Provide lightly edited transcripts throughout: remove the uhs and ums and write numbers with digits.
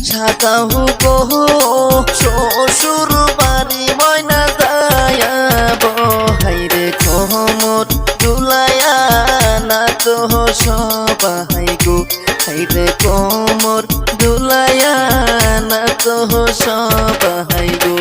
সাজাও গো শ্বশুর বাড়ি ময়না যায়াব হাইরে কোমর দুলায়া না তো সবাই গো হাইরে কোমর দুলায়া না তো সবাই গো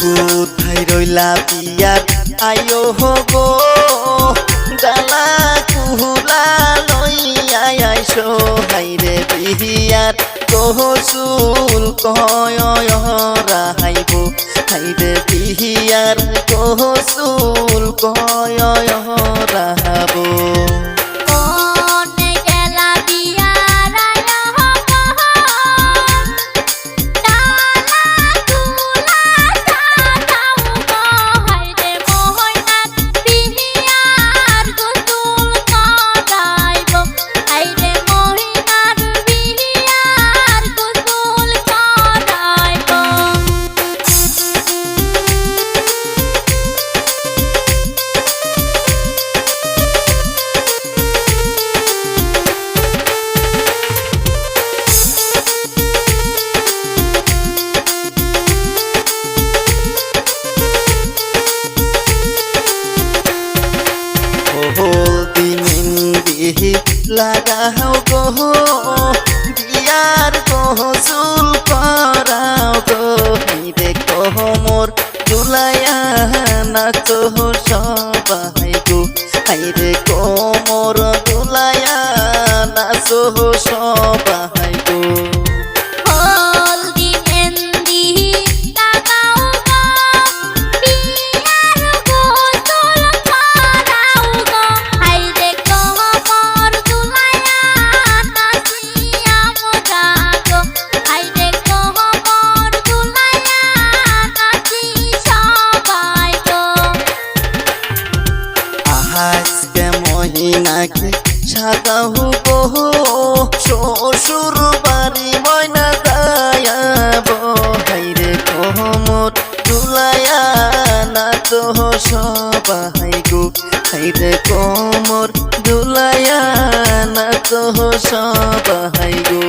কোথায় রইলা বিয়ার আয়ো গো গালা কুহুলা লইয়া আইসো হাইরে বিয়ার কহসুল কয় রাহাইব হাইরে বিয়ার কহসুল কয় রাহাবো লাগাও গো বিয়ার কহসুল করাও গো হাইরে কোমর দুলায়া না তো সবাই গো হাইরে কোমর দুলায়া না তো সবাই গো আজকে মহিনাকে সাজাও গো শ্বশুর বাড়ি ময়না যায়াব হাইরে কোমর দুলায়া না তো সবাই গো হাইরে কোমর দুলায়া না তো সবাই গো।